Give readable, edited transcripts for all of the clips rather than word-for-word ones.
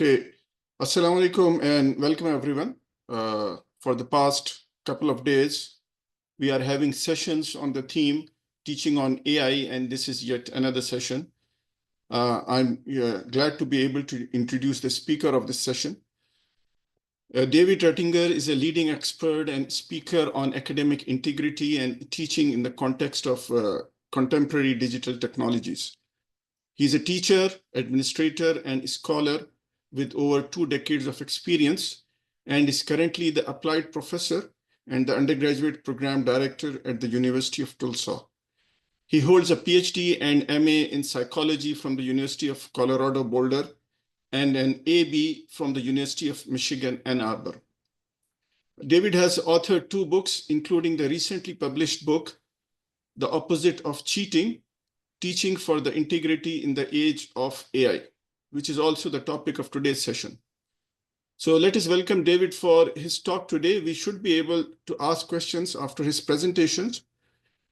Okay, Assalamu alaikum and welcome everyone. For the past couple of days, we are having sessions on the theme teaching on AI, and this is yet another session. I'm glad to be able to introduce the speaker of this session. David Rettinger is a leading expert and speaker on academic integrity and teaching in the context of contemporary digital technologies. He's a teacher, administrator, and scholar with over 2 decades of experience, and is currently the applied professor and the undergraduate program director at the University of Tulsa. He holds a PhD and MA in psychology from the University of Colorado Boulder and an AB from the University of Michigan, Ann Arbor. David has authored 2 books, including the recently published book, The Opposite of Cheating, Teaching for the Integrity in the Age of AI, which is also the topic of today's session. So let us welcome David for his talk today. We should be able to ask questions after his presentations.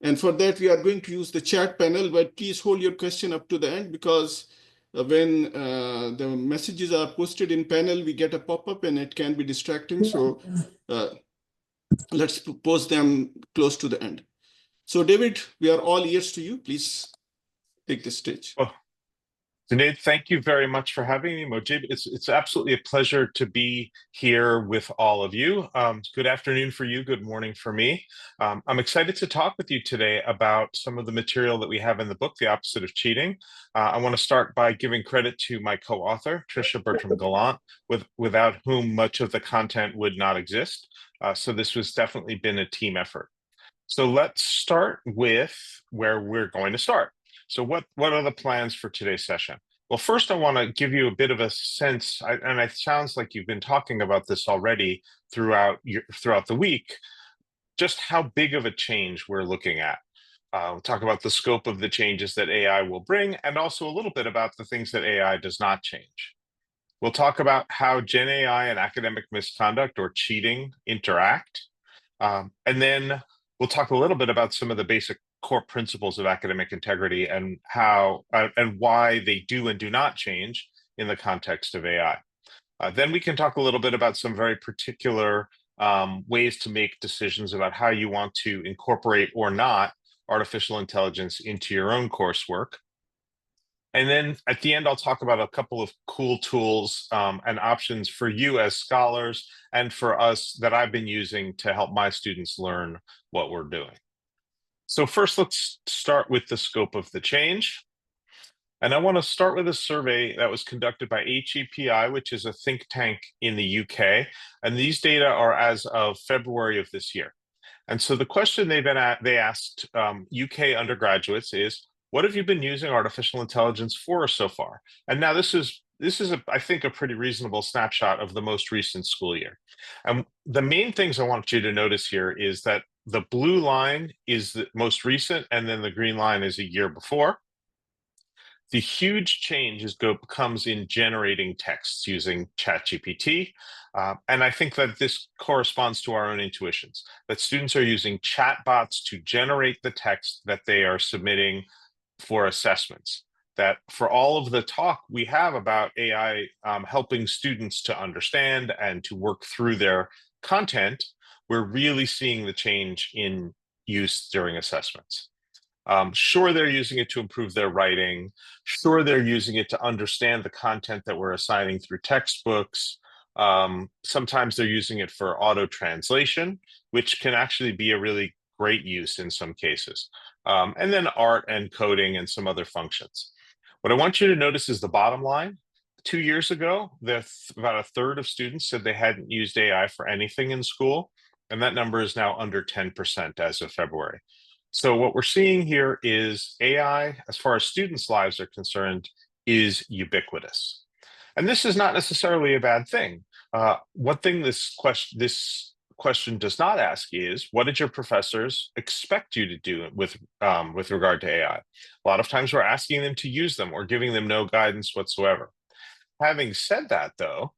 And for that, we are going to use the chat panel, but please hold your question up to the end, because when the messages are posted in panel, we get a pop-up and it can be distracting. So let's post them close to the end. So David, we are all ears to you. Please take the stage. Well, Sinead, thank you very much for having me. Mojib, it's absolutely a pleasure to be here with all of you. Good afternoon for you, good morning for me. I'm excited to talk with you today about some of the material that we have in the book, The Opposite of Cheating. I want to start by giving credit to my co-author, Tricia Bertram-Gallant, without whom much of the content would not exist. So this has definitely been a team effort. So let's start with where we're going to start. So what are the plans for today's session? Well, first, I want to give you a bit of a sense, and it sounds like you've been talking about this already throughout the week, just how big of a change we're looking at. We'll talk about the scope of the changes that AI will bring, and also a little bit about the things that AI does not change. We'll talk about how Gen AI and academic misconduct or cheating interact, and then we'll talk a little bit about some of the basic core principles of academic integrity and how and why they do and do not change in the context of AI. Then we can talk a little bit about some very particular ways to make decisions about how you want to incorporate or not artificial intelligence into your own coursework. And then at the end, I'll talk about a couple of cool tools and options for you as scholars and for us that I've been using to help my students learn what we're doing. So first, let's start with the scope of the change. And I want to start with a survey that was conducted by HEPI, which is a think tank in the UK. And these data are as of February of this year. And so the question they asked UK undergraduates is, what have you been using artificial intelligence for so far? And now this is I think a pretty reasonable snapshot of the most recent school year. And the main things I want you to notice here is that the blue line is the most recent, and then the green line is a year before. The huge change comes in generating texts using ChatGPT. And I think that this corresponds to our own intuitions, that students are using chatbots to generate the text that they are submitting for assessments. That for all of the talk we have about AI helping students to understand and to work through their content, we're really seeing the change in use during assessments. Sure, they're using it to improve their writing. Sure, they're using it to understand the content that we're assigning through textbooks. Sometimes they're using it for auto translation, which can actually be a really great use in some cases. And then art and coding and some other functions. What I want you to notice is the bottom line. 2 years ago, about a third of students said they hadn't used AI for anything in school, and that number is now under 10% as of February. So what we're seeing here is AI, as far as students' lives are concerned, is ubiquitous. And this is not necessarily a bad thing. One thing this question does not ask is, what did your professors expect you to do with regard to AI? A lot of times we're asking them to use them or giving them no guidance whatsoever. Having said that, though,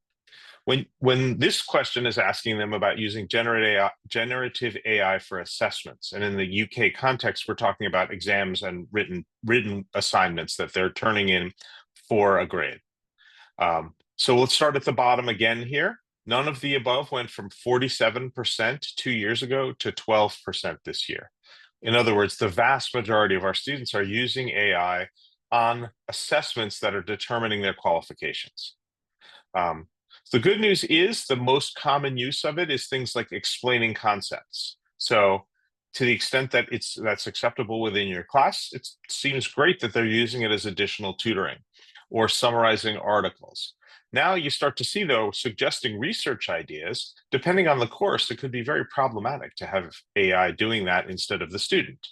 when this question is asking them about using generative AI for assessments, and in the UK context, we're talking about exams and written assignments that they're turning in for a grade. So let's start at the bottom again here. None of the above went from 47% 2 years ago to 12% this year. In other words, the vast majority of our students are using AI on assessments that are determining their qualifications. The good news is the most common use of it is things like explaining concepts. So to the extent that that's acceptable within your class, it seems great that they're using it as additional tutoring or summarizing articles. Now you start to see, though, suggesting research ideas. Depending on the course, it could be very problematic to have AI doing that instead of the student.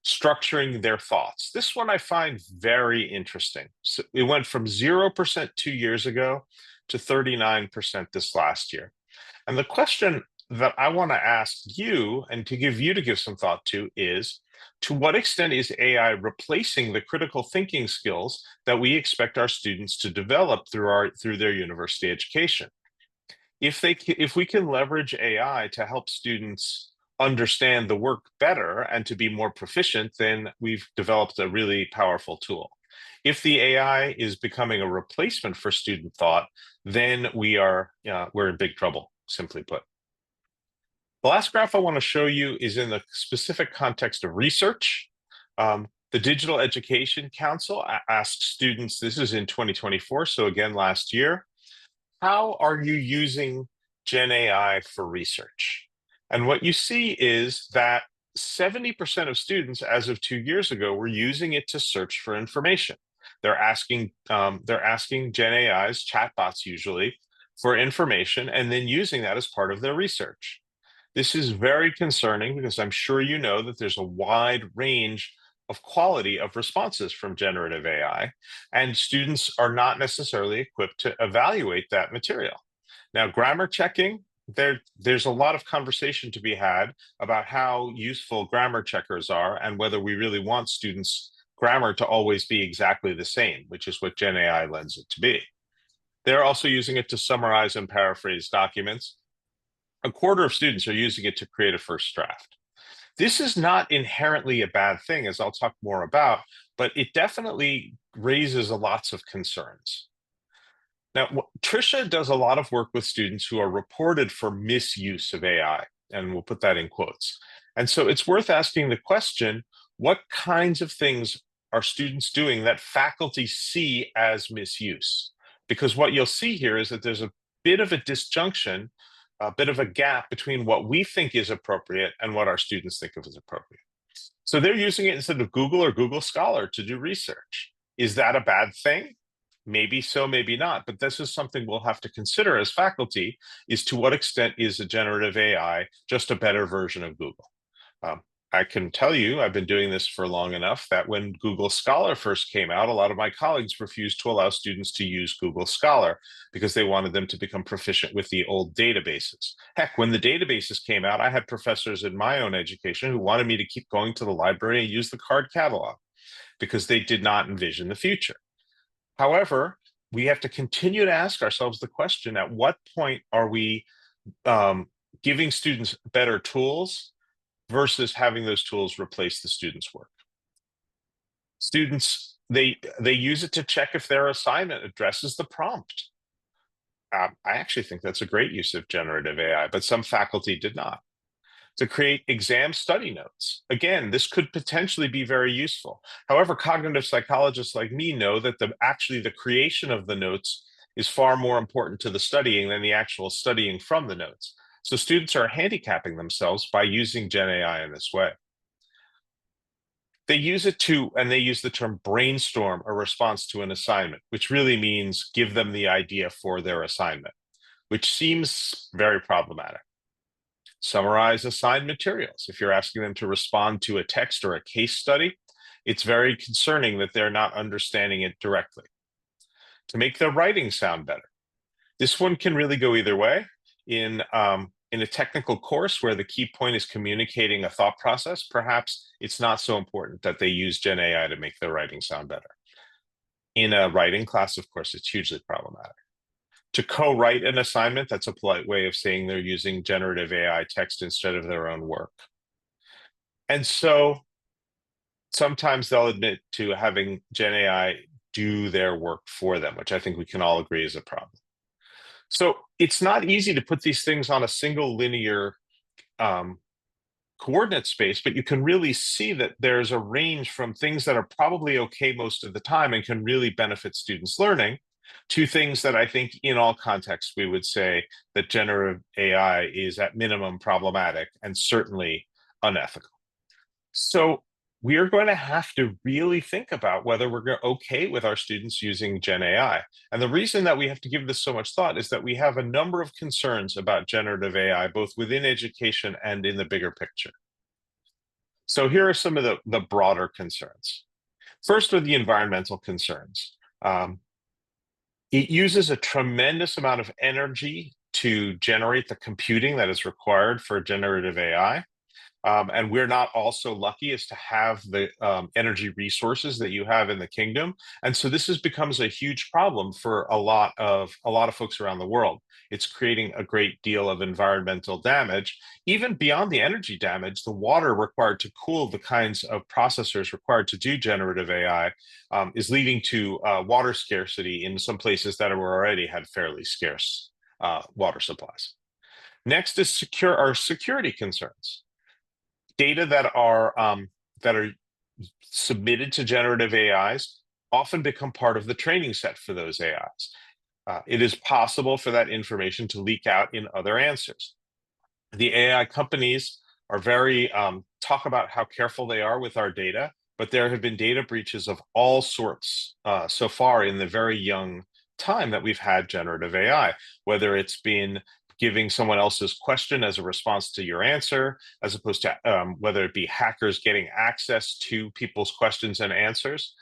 Structuring their thoughts. This one I find very interesting. So it went from 0% 2 years ago to 39% this last year. And the question that I want to ask you and to give some thought to what extent is AI replacing the critical thinking skills that we expect our students to develop through their university education? If we can leverage AI to help students understand the work better and to be more proficient, then we've developed a really powerful tool. If the AI is becoming a replacement for student thought, then we're in big trouble, simply put. The last graph I want to show you is in the specific context of research. The Digital Education Council asked students, this is in 2024, so again last year, how are you using Gen AI for research? And what you see is that 70% of students, as of 2 years ago, were using it to search for information. They're asking Gen AI's chatbots usually for information and then using that as part of their research. This is very concerning because I'm sure you know that there's a wide range of quality of responses from generative AI, and students are not necessarily equipped to evaluate that material. Now, grammar checking, there's a lot of conversation to be had about how useful grammar checkers are and whether we really want students' grammar to always be exactly the same, which is what Gen AI lends it to be. They're also using it to summarize and paraphrase documents. A quarter of students are using it to create a first draft. This is not inherently a bad thing, as I'll talk more about, but it definitely raises lots of concerns. Now, Tricia does a lot of work with students who are reported for misuse of AI, and we'll put that in quotes. And so it's worth asking the question, what kinds of things are students doing that faculty see as misuse? Because what you'll see here is that there's a bit of a disjunction, a bit of a gap between what we think is appropriate and what our students think of as appropriate. So they're using it instead of Google or Google Scholar to do research. Is that a bad thing? Maybe so, maybe not. But this is something we'll have to consider as faculty, is to what extent is a generative AI just a better version of Google? I can tell you, I've been doing this for long enough that when Google Scholar first came out, a lot of my colleagues refused to allow students to use Google Scholar because they wanted them to become proficient with the old databases. Heck, when the databases came out, I had professors in my own education who wanted me to keep going to the library and use the card catalog because they did not envision the future. However, we have to continue to ask ourselves the question, at what point are we giving students better tools versus having those tools replace the student's work? Students, they use it to check if their assignment addresses the prompt. I actually think that's a great use of generative AI, but some faculty did not. To create exam study notes. Again, this could potentially be very useful. However, cognitive psychologists like me know that actually the creation of the notes is far more important to the studying than the actual studying from the notes. So students are handicapping themselves by using Gen AI in this way. They use it and they use the term brainstorm a response to an assignment, which really means give them the idea for their assignment, which seems very problematic. Summarize assigned materials. If you're asking them to respond to a text or a case study, it's very concerning that they're not understanding it directly. To make their writing sound better. This one can really go either way. In a technical course where the key point is communicating a thought process, perhaps it's not so important that they use Gen AI to make their writing sound better. In a writing class, of course, it's hugely problematic. To co-write an assignment, that's a polite way of saying they're using generative AI text instead of their own work. And so sometimes they'll admit to having Gen AI do their work for them, which I think we can all agree is a problem. So it's not easy to put these things on a single linear coordinate space, but you can really see that there's a range from things that are probably okay most of the time and can really benefit students' learning to things that I think in all contexts we would say that generative AI is at minimum problematic and certainly unethical. So we are going to have to really think about whether we're okay with our students using Gen AI. And the reason that we have to give this so much thought is that we have a number of concerns about generative AI, both within education and in the bigger picture. So here are some of the broader concerns. First are the environmental concerns. It uses a tremendous amount of energy to generate the computing that is required for generative AI. And we're not also lucky as to have the energy resources that you have in the kingdom. And so this becomes a huge problem for a lot of folks around the world. It's creating a great deal of environmental damage. Even beyond the energy damage, the water required to cool the kinds of processors required to do generative AI is leading to water scarcity in some places that already had fairly scarce water supplies. Next is our security concerns. Data that are submitted to generative AIs often become part of the training set for those AIs. It is possible for that information to leak out in other answers. The AI companies are very talk about how careful they are with our data, but there have been data breaches of all sorts so far in the very young time that we've had generative AI, whether it's been giving someone else's question as a response to your answer, as opposed to whether it be hackers getting access to people's questions and answers.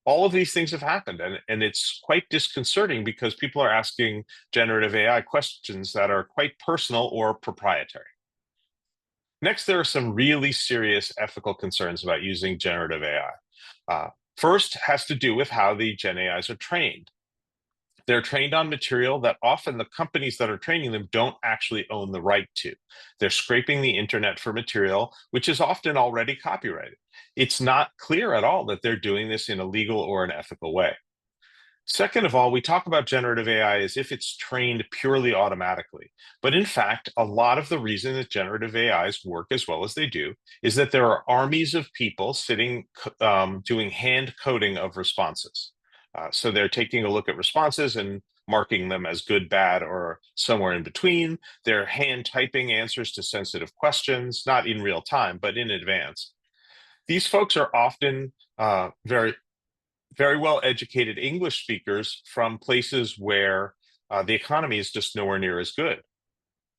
All of these things have happened, and it's quite disconcerting because people are asking generative AI questions that are quite personal or proprietary. Next, there are some really serious ethical concerns about using generative AI. First has to do with how the Gen AIs are trained. They're trained on material that often the companies that are training them don't actually own the right to. They're scraping the internet for material, which is often already copyrighted. It's not clear at all that they're doing this in a legal or an ethical way. Second of all, we talk about generative AI as if it's trained purely automatically. But in fact, a lot of the reason that generative AIs work as well as they do is that there are armies of people sitting doing hand coding of responses. So they're taking a look at responses and marking them as good, bad, or somewhere in between. They're hand typing answers to sensitive questions, not in real time, but in advance. These folks are often very, very well educated English speakers from places where the economy is just nowhere near as good.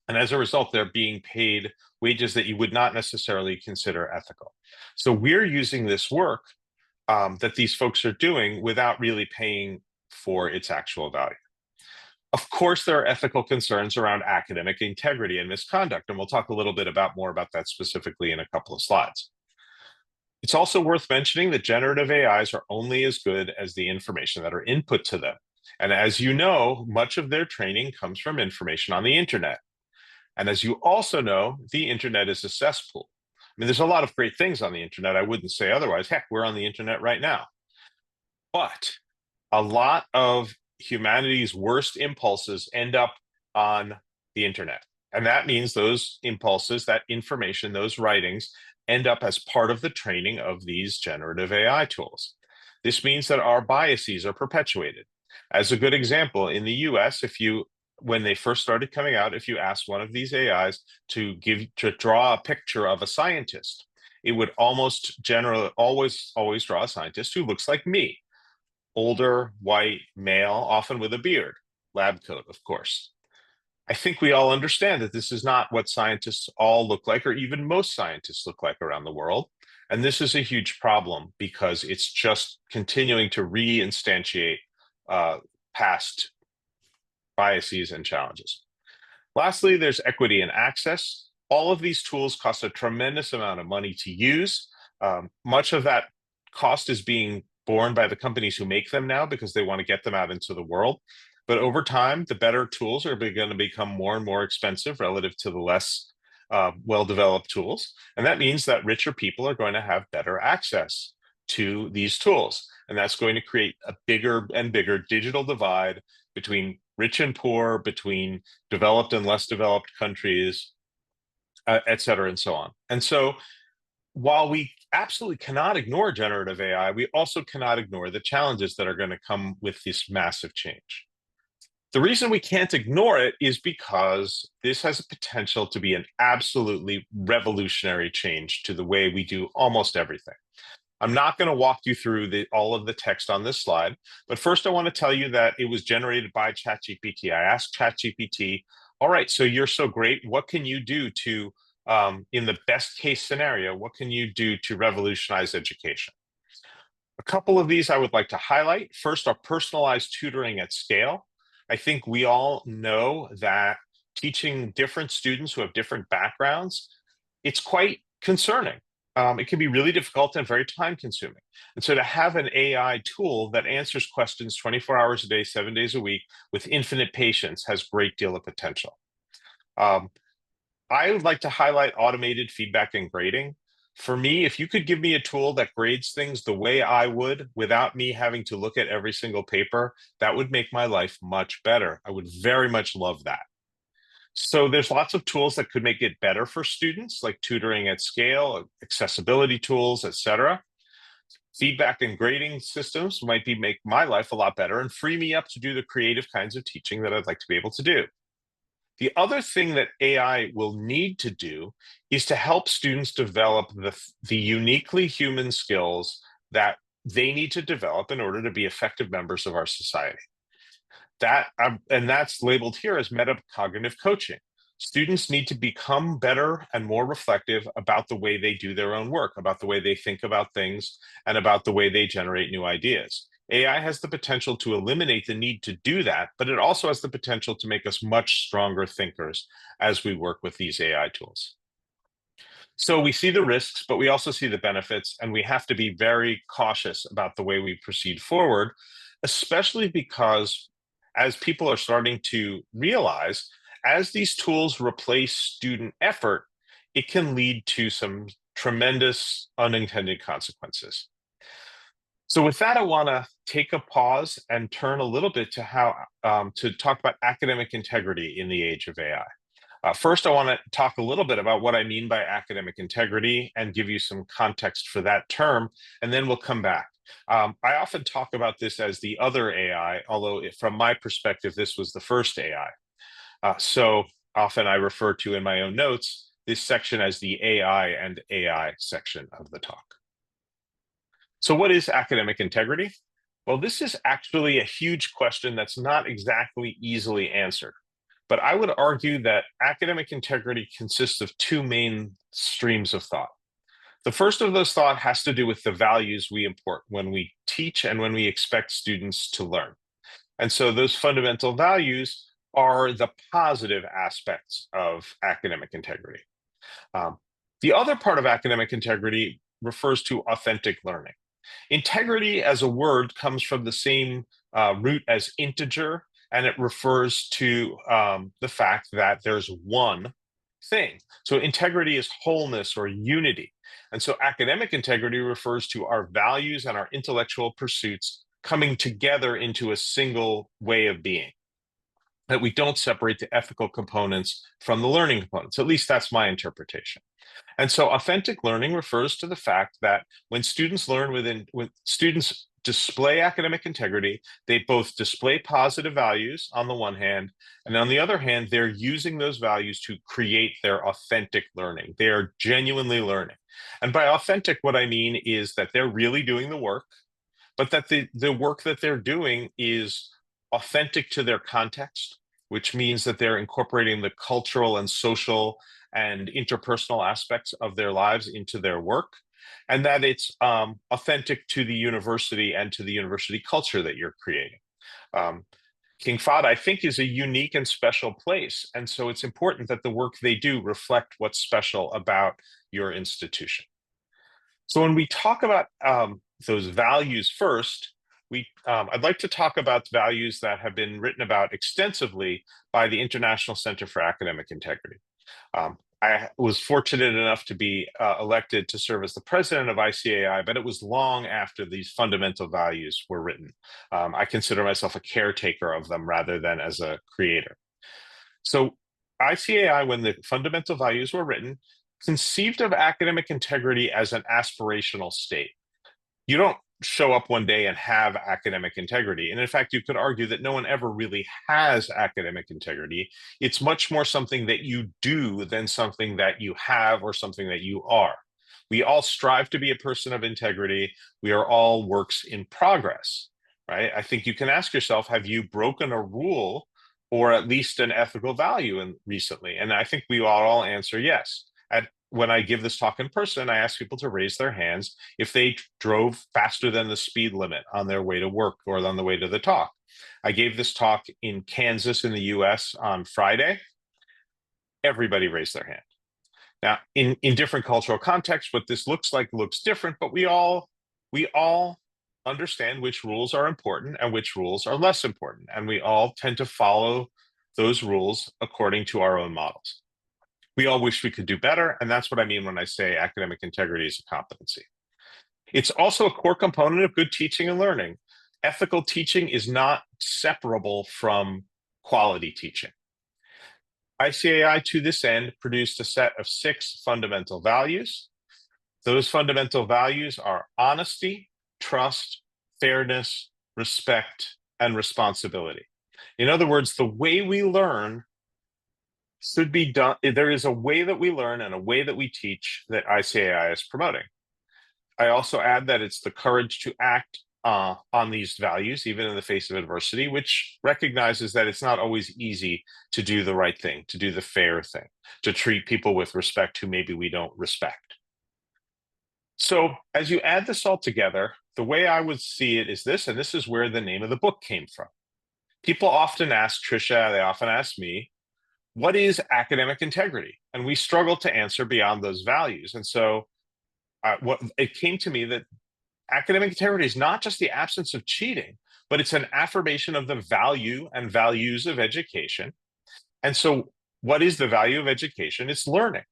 And as a result, they're being paid wages that you would not necessarily consider ethical. So we're using this work that these folks are doing without really paying for its actual value. Of course, there are ethical concerns around academic integrity and misconduct, and we'll talk a little bit more about that specifically in a couple of slides. It's also worth mentioning that generative AIs are only as good as the information that are input to them. And as you know, much of their training comes from information on the internet. And as you also know, the internet is a cesspool. I mean, there's a lot of great things on the internet. I wouldn't say otherwise. Heck, we're on the internet right now. But a lot of humanity's worst impulses end up on the internet. And that means those impulses, that information, those writings end up as part of the training of these generative AI tools. This means that our biases are perpetuated. As a good example, in the US, when they first started coming out, if you asked one of these AIs to draw a picture of a scientist, it would always draw a scientist who looks like me. Older, white, male, often with a beard, lab coat, of course. I think we all understand that this is not what scientists all look like, or even most scientists look like around the world. And this is a huge problem because it's just continuing to reinstantiate past biases and challenges. Lastly, there's equity and access. All of these tools cost a tremendous amount of money to use. Much of that cost is being borne by the companies who make them now because they want to get them out into the world. But over time, the better tools are going to become more and more expensive relative to the less well-developed tools. And that means that richer people are going to have better access to these tools. And that's going to create a bigger and bigger digital divide between rich and poor, between developed and less developed countries, et cetera, and so on. And so while we absolutely cannot ignore generative AI, we also cannot ignore the challenges that are going to come with this massive change. The reason we can't ignore it is because this has a potential to be an absolutely revolutionary change to the way we do almost everything. I'm not going to walk you through all of the text on this slide, but first I want to tell you that it was generated by ChatGPT. I asked ChatGPT, all right, so you're so great. What can you do to, in the best case scenario, what can you do to revolutionize education? A couple of these I would like to highlight. First, our personalized tutoring at scale. I think we all know that teaching different students who have different backgrounds, it's quite concerning. It can be really difficult and very time consuming. And so to have an AI tool that answers questions 24 hours a day, 7 days a week with infinite patience has a great deal of potential. I would like to highlight automated feedback and grading. For me, if you could give me a tool that grades things the way I would without me having to look at every single paper, that would make my life much better. I would very much love that. So there's lots of tools that could make it better for students, like tutoring at scale, accessibility tools, et cetera. Feedback and grading systems might make my life a lot better and free me up to do the creative kinds of teaching that I'd like to be able to do. The other thing that AI will need to do is to help students develop the uniquely human skills that they need to develop in order to be effective members of our society. And that's labeled here as metacognitive coaching. Students need to become better and more reflective about the way they do their own work, about the way they think about things, and about the way they generate new ideas. AI has the potential to eliminate the need to do that, but it also has the potential to make us much stronger thinkers as we work with these AI tools. So we see the risks, but we also see the benefits, and we have to be very cautious about the way we proceed forward, especially because as people are starting to realize, as these tools replace student effort, it can lead to some tremendous unintended consequences. So with that, I want to take a pause and turn a little bit to to talk about academic integrity in the age of AI. First, I want to talk a little bit about what I mean by academic integrity and give you some context for that term, and then we'll come back. I often talk about this as the other AI, although from my perspective, this was the first AI. So often I refer to in my own notes this section as the AI and AI section of the talk. So what is academic integrity? Well, this is actually a huge question that's not exactly easily answered. But I would argue that academic integrity consists of two main streams of thought. The first of those thought has to do with the values we import when we teach and when we expect students to learn. And so those fundamental values are the positive aspects of academic integrity. The other part of academic integrity refers to authentic learning. Integrity as a word comes from the same root as integer, and it refers to the fact that there's one thing. So integrity is wholeness or unity. And so academic integrity refers to our values and our intellectual pursuits coming together into a single way of being, that we don't separate the ethical components from the learning components. At least that's my interpretation. And so authentic learning refers to the fact that when students when students display academic integrity, they both display positive values on the one hand, and on the other hand, they're using those values to create their authentic learning. They are genuinely learning. And by authentic, what I mean is that they're really doing the work, but that the work that they're doing is authentic to their context, which means that they're incorporating the cultural and social and interpersonal aspects of their lives into their work, and that it's authentic to the university and to the university culture that you're creating. King Fahd, I think, is a unique and special place, and so it's important that the work they do reflect what's special about your institution. So when we talk about those values first, I'd like to talk about values that have been written about extensively by the International Center for Academic Integrity. I was fortunate enough to be elected to serve as the president of ICAI, but it was long after these fundamental values were written. I consider myself a caretaker of them rather than as a creator. So ICAI, when the fundamental values were written, conceived of academic integrity as an aspirational state. You don't show up one day and have academic integrity. And in fact, you could argue that no one ever really has academic integrity. It's much more something that you do than something that you have or something that you are. We all strive to be a person of integrity. We are all works in progress, right? I think you can ask yourself, have you broken a rule or at least an ethical value recently? And I think we all answer yes. When I give this talk in person, I ask people to raise their hands if they drove faster than the speed limit on their way to work or on the way to the talk. I gave this talk in Kansas in the US on Friday. Everybody raised their hand. Now, in different cultural contexts, what this looks like looks different, but we all understand which rules are important and which rules are less important. And we all tend to follow those rules according to our own models. We all wish we could do better, and that's what I mean when I say academic integrity is a competency. It's also a core component of good teaching and learning. Ethical teaching is not separable from quality teaching. ICAI, to this end, produced a set of 6 fundamental values. Those fundamental values are honesty, trust, fairness, respect, and responsibility. In other words, the way we learn should be done. There is a way that we learn and a way that we teach that ICAI is promoting. I also add that it's the courage to act on these values, even in the face of adversity, which recognizes that it's not always easy to do the right thing, to do the fair thing, to treat people with respect who maybe we don't respect. So as you add this all together, the way I would see it is this, and this is where the name of the book came from. People often ask Tricia, they often ask me, what is academic integrity? And we struggle to answer beyond those values. And so it came to me that academic integrity is not just the absence of cheating, but it's an affirmation of the value and values of education. And so what is the value of education? It's learning.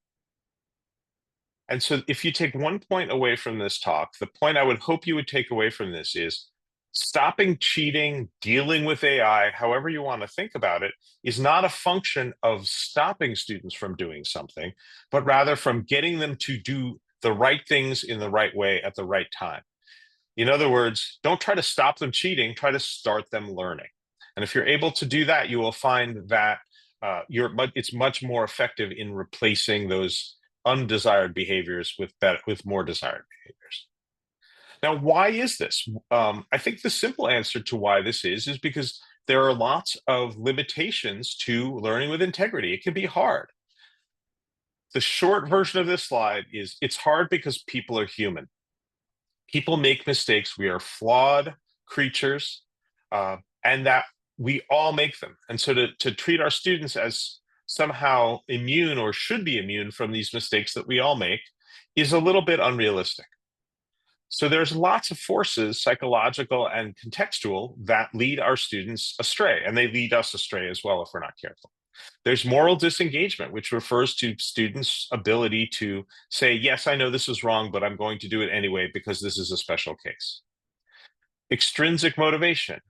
And so if you take one point away from this talk, the point I would hope you would take away from this is stopping cheating, dealing with AI, however you want to think about it, is not a function of stopping students from doing something, but rather from getting them to do the right things in the right way at the right time. In other words, don't try to stop them cheating, try to start them learning. And if you're able to do that, you will find that it's much more effective in replacing those undesired behaviors with more desired behaviors. Now, why is this? I think the simple answer to why this is because there are lots of limitations to learning with integrity. It can be hard. The short version of this slide is it's hard because people are human. People make mistakes. We are flawed creatures, and that we all make them. And so to treat our students as somehow immune or should be immune from these mistakes that we all make is a little bit unrealistic. So there's lots of forces, psychological and contextual, that lead our students astray, and they lead us astray as well if we're not careful. There's moral disengagement, which refers to students' ability to say, yes, I know this is wrong, but I'm going to do it anyway because this is a special case. Extrinsic motivation.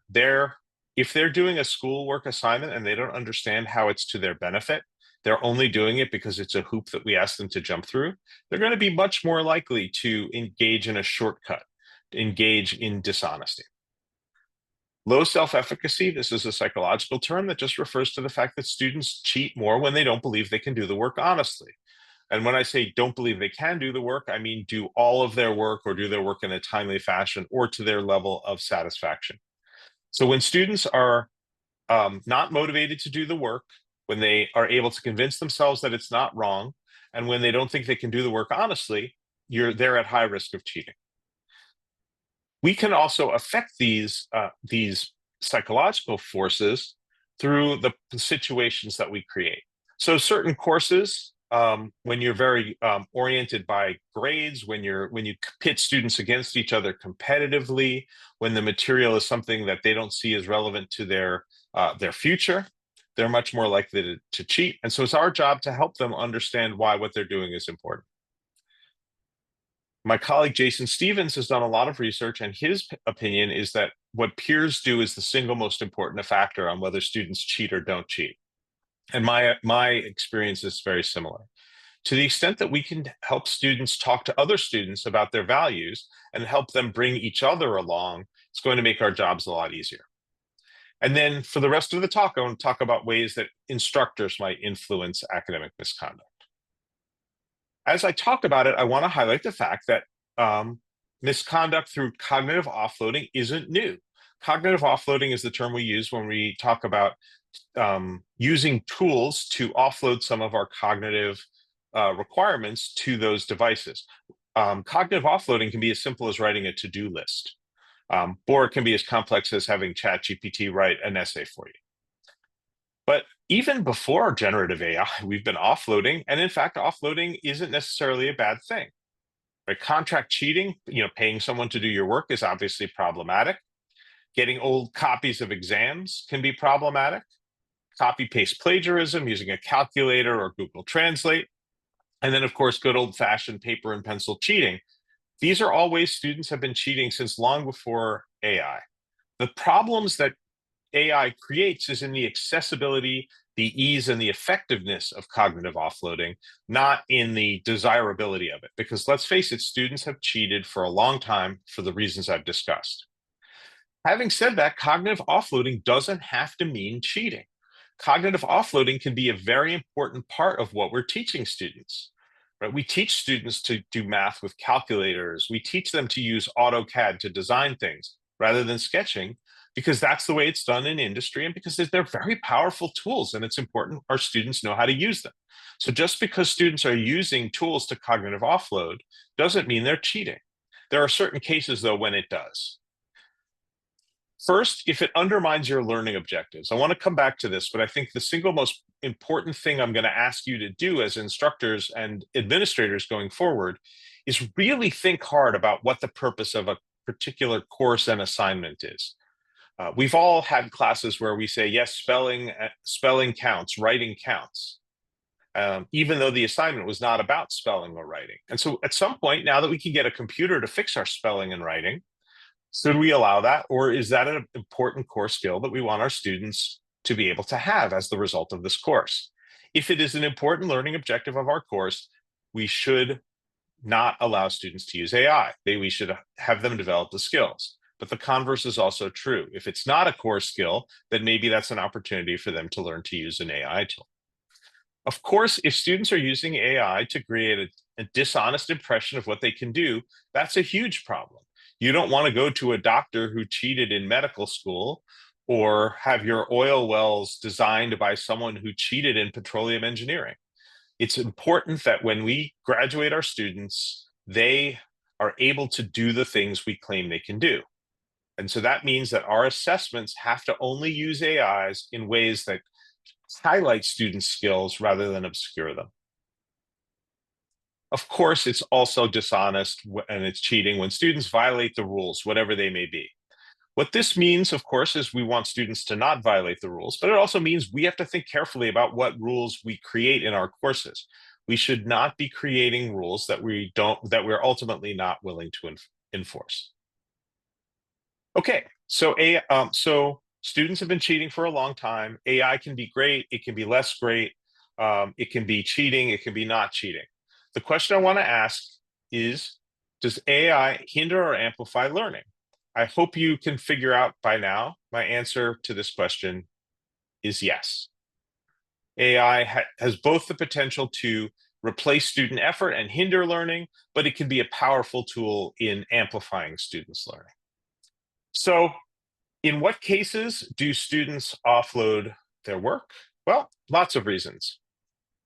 If they're doing a schoolwork assignment and they don't understand how it's to their benefit, they're only doing it because it's a hoop that we ask them to jump through, they're going to be much more likely to engage in a shortcut, to engage in dishonesty. Low self-efficacy, this is a psychological term that just refers to the fact that students cheat more when they don't believe they can do the work honestly. And when I say don't believe they can do the work, I mean do all of their work or do their work in a timely fashion or to their level of satisfaction. So when students are not motivated to do the work, when they are able to convince themselves that it's not wrong, and when they don't think they can do the work honestly, they're at high risk of cheating. We can also affect these psychological forces through the situations that we create. So certain courses, when you're very oriented by grades, when you pit students against each other competitively, when the material is something that they don't see as relevant to their future, they're much more likely to cheat. And so it's our job to help them understand why what they're doing is important. My colleague Jason Stevens has done a lot of research, and his opinion is that what peers do is the single most important factor on whether students cheat or don't cheat. And my experience is very similar. To the extent that we can help students talk to other students about their values and help them bring each other along, it's going to make our jobs a lot easier. And then for the rest of the talk, I want to talk about ways that instructors might influence academic misconduct. As I talk about it, I want to highlight the fact that misconduct through cognitive offloading isn't new. Cognitive offloading is the term we use when we talk about using tools to offload some of our cognitive requirements to those devices. Cognitive offloading can be as simple as writing a to-do list, or it can be as complex as having ChatGPT write an essay for you. But even before generative AI, we've been offloading, and in fact, offloading isn't necessarily a bad thing. Right? Contract cheating, paying someone to do your work is obviously problematic. Getting old copies of exams can be problematic. Copy-paste plagiarism using a calculator or Google Translate. And then, of course, good old-fashioned paper and pencil cheating. These are all ways students have been cheating since long before AI. The problems that AI creates is in the accessibility, the ease, and the effectiveness of cognitive offloading, not in the desirability of it. Because let's face it, students have cheated for a long time for the reasons I've discussed. Having said that, cognitive offloading doesn't have to mean cheating. Cognitive offloading can be a very important part of what we're teaching students. Right? We teach students to do math with calculators. We teach them to use AutoCAD to design things rather than sketching, because that's the way it's done in industry and because they're very powerful tools, and it's important our students know how to use them. So just because students are using tools to cognitive offload doesn't mean they're cheating. There are certain cases, though, when it does. First, if it undermines your learning objectives. I want to come back to this, but I think the single most important thing I'm going to ask you to do as instructors and administrators going forward is really think hard about what the purpose of a particular course and assignment is. We've all had classes where we say, yes, spelling counts, writing counts, even though the assignment was not about spelling or writing. And so at some point, now that we can get a computer to fix our spelling and writing, should we allow that? Or is that an important core skill that we want our students to be able to have as the result of this course? If it is an important learning objective of our course, we should not allow students to use AI. We should have them develop the skills. But the converse is also true. If it's not a core skill, then maybe that's an opportunity for them to learn to use an AI tool. Of course, if students are using AI to create a dishonest impression of what they can do, that's a huge problem. You don't want to go to a doctor who cheated in medical school, or have your oil wells designed by someone who cheated in petroleum engineering. It's important that when we graduate our students, they are able to do the things we claim they can do. And so that means that our assessments have to only use AIs in ways that highlight students' skills rather than obscure them. Of course, it's also dishonest and it's cheating when students violate the rules, whatever they may be. What this means, of course, is we want students to not violate the rules, but it also means we have to think carefully about what rules we create in our courses. We should not be creating rules that we're ultimately not willing to enforce. Okay, so students have been cheating for a long time. AI can be great, it can be less great, it can be cheating, it can be not cheating. The question I want to ask is, does AI hinder or amplify learning? I hope you can figure out by now my answer to this question is yes. AI has both the potential to replace student effort and hinder learning, but it can be a powerful tool in amplifying students' learning. So in what cases do students offload their work? Well, lots of reasons.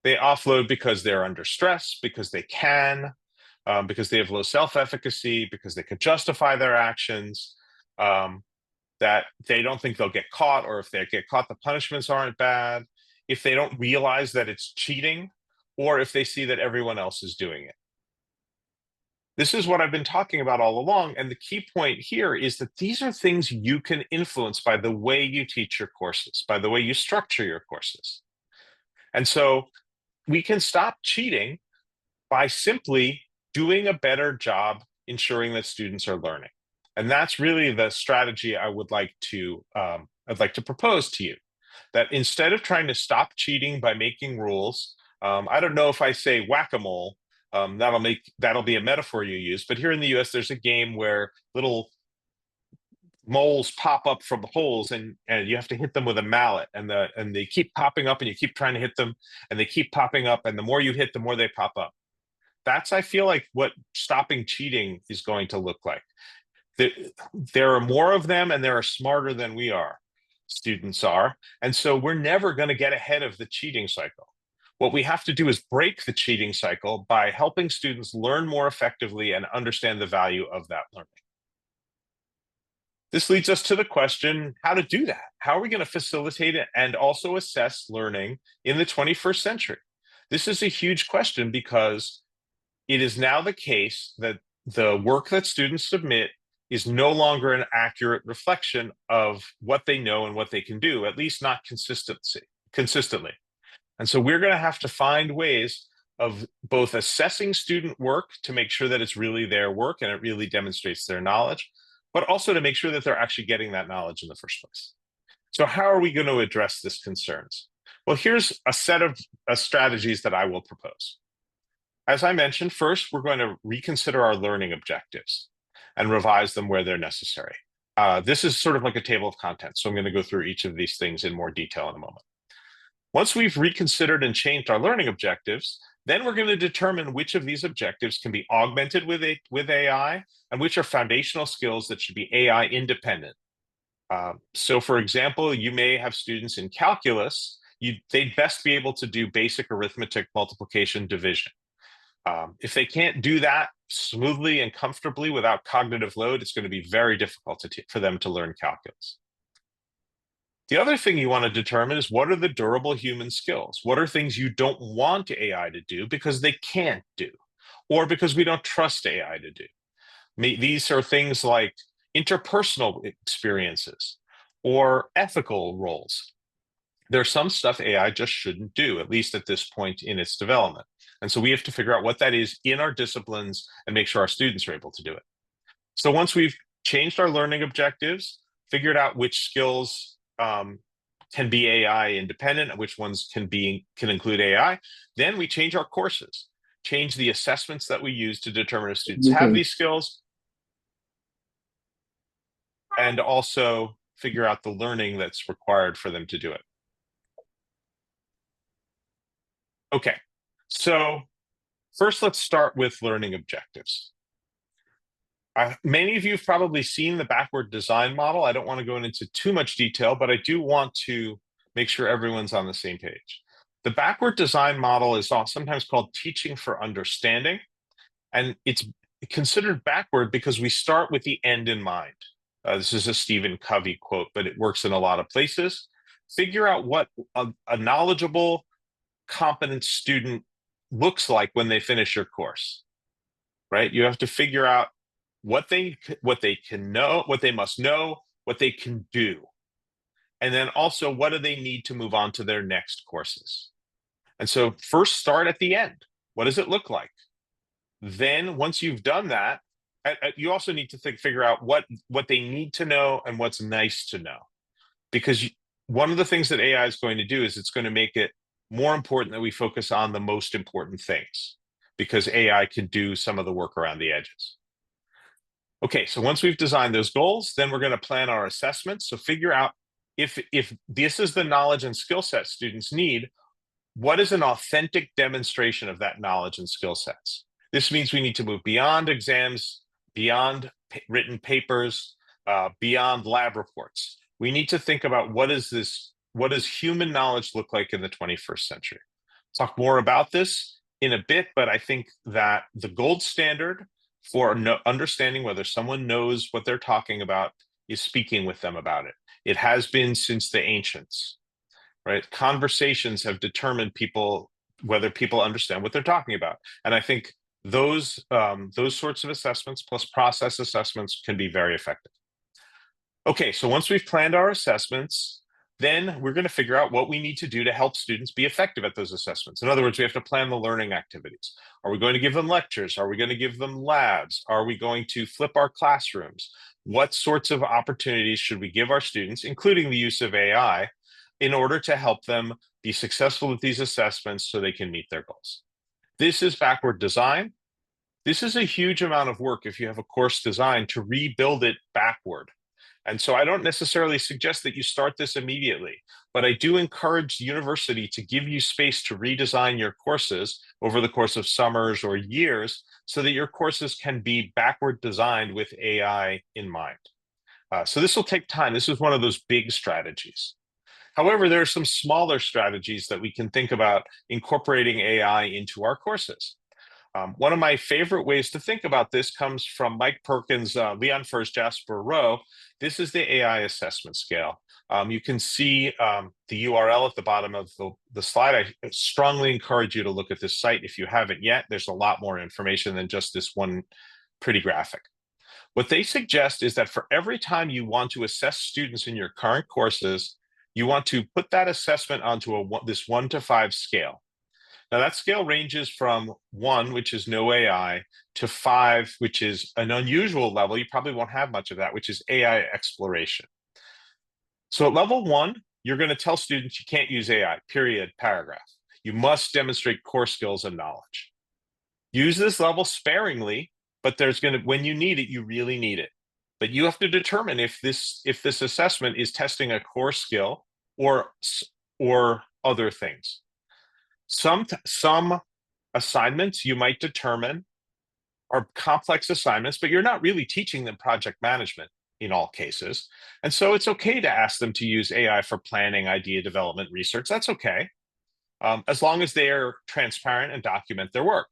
They offload because they're under stress, because they can, because they have low self-efficacy, because they could justify their actions, that they don't think they'll get caught, or if they get caught, the punishments aren't bad, if they don't realize that it's cheating, or if they see that everyone else is doing it. This is what I've been talking about all along. And the key point here is that these are things you can influence by the way you teach your courses, by the way you structure your courses. And so we can stop cheating by simply doing a better job ensuring that students are learning. And that's really the strategy I'd like to propose to you. That instead of trying to stop cheating by making rules, I don't know if I say whack-a-mole, that'll be a metaphor you use. But here in the US, there's a game where little moles pop up from holes, and you have to hit them with a mallet, and they keep popping up, and you keep trying to hit them, and they keep popping up, and the more you hit, the more they pop up. That's, I feel like, what stopping cheating is going to look like. There are more of them, and they're smarter than we are. Students are. And so we're never going to get ahead of the cheating cycle. What we have to do is break the cheating cycle by helping students learn more effectively and understand the value of that learning. This leads us to the question, how to do that? How are we going to facilitate it and also assess learning in the 21st century? This is a huge question because it is now the case that the work that students submit is no longer an accurate reflection of what they know and what they can do, at least not consistently. And so we're going to have to find ways of both assessing student work to make sure that it's really their work and it really demonstrates their knowledge, but also to make sure that they're actually getting that knowledge in the first place. So how are we going to address this concerns? Well, here's a set of strategies that I will propose. As I mentioned, first, we're going to reconsider our learning objectives and revise them where they're necessary. This is sort of like a table of contents, so I'm going to go through each of these things in more detail in a moment. Once we've reconsidered and changed our learning objectives, then we're going to determine which of these objectives can be augmented with AI and which are foundational skills that should be AI independent. So for example, you may have students in calculus, they'd best be able to do basic arithmetic, multiplication, division. If they can't do that smoothly and comfortably without cognitive load, it's going to be very difficult for them to learn calculus. The other thing you want to determine is what are the durable human skills? What are things you don't want AI to do because they can't do, or because we don't trust AI to do? These are things like interpersonal experiences or ethical roles. There's some stuff AI just shouldn't do, at least at this point in its development. And so we have to figure out what that is in our disciplines and make sure our students are able to do it. So once we've changed our learning objectives, figured out which skills can be AI independent and which ones can include AI, then we change our courses, change the assessments that we use to determine if students have these skills, and also figure out the learning that's required for them to do it. Okay, so first let's start with learning objectives. Many of you have probably seen the backward design model. I don't want to go into too much detail, but I do want to make sure everyone's on the same page. The backward design model is sometimes called teaching for understanding, and it's considered backward because we start with the end in mind. This is a Stephen Covey quote, but it works in a lot of places. Figure out what a knowledgeable, competent student looks like when they finish your course, right? You have to figure out what they can know, what they must know, what they can do. And then also, what do they need to move on to their next courses? And so first start at the end. What does it look like? Then once you've done that, you also need to figure out what they need to know and what's nice to know. Because one of the things that AI is going to do is it's going to make it more important that we focus on the most important things, because AI can do some of the work around the edges. Okay, so once we've designed those goals, then we're going to plan our assessments. So figure out if this is the knowledge and skill set students need, what is an authentic demonstration of that knowledge and skill sets? This means we need to move beyond exams, beyond written papers, beyond lab reports. We need to think about what does human knowledge look like in the 21st century? Talk more about this in a bit, but I think that the gold standard for understanding whether someone knows what they're talking about is speaking with them about it. It has been since the ancients, right? Conversations have determined whether people understand what they're talking about. And I think those sorts of assessments plus process assessments can be very effective. Okay, so once we've planned our assessments, then we're going to figure out what we need to do to help students be effective at those assessments. In other words, we have to plan the learning activities. Are we going to give them lectures? Are we going to give them labs? Are we going to flip our classrooms? What sorts of opportunities should we give our students, including the use of AI, in order to help them be successful with these assessments so they can meet their goals? This is backward design. This is a huge amount of work if you have a course designed to rebuild it backward. And so I don't necessarily suggest that you start this immediately, but I do encourage the university to give you space to redesign your courses over the course of summers or years so that your courses can be backward designed with AI in mind. So this will take time. This is one of those big strategies. However, there are some smaller strategies that we can think about incorporating AI into our courses. One of my favorite ways to think about this comes from Mike Perkins' Leon First Jasper Rowe. This is the AI assessment scale. You can see the URL at the bottom of the slide. I strongly encourage you to look at this site if you haven't yet. There's a lot more information than just this one pretty graphic. What they suggest is that for every time you want to assess students in your current courses, you want to put that assessment onto this 1 to 5 scale. Now that scale ranges from 1, which is no AI, to 5, which is an unusual level. You probably won't have much of that, which is AI exploration. So at level 1, you're going to tell students you can't use AI, period, paragraph. You must demonstrate core skills and knowledge. Use this level sparingly, but when you need it, you really need it. But you have to determine if this assessment is testing a core skill or other things. Some assignments you might determine are complex assignments, but you're not really teaching them project management in all cases. And so it's okay to ask them to use AI for planning, idea development, research. That's okay, as long as they are transparent and document their work.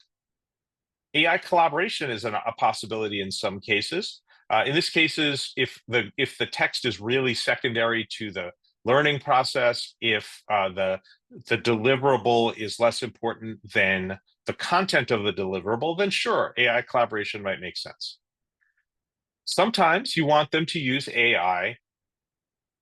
AI collaboration is a possibility in some cases. In this cases, if the text is really secondary to the learning process, if the deliverable is less important than the content of the deliverable, then sure, AI collaboration might make sense. Sometimes you want them to use AI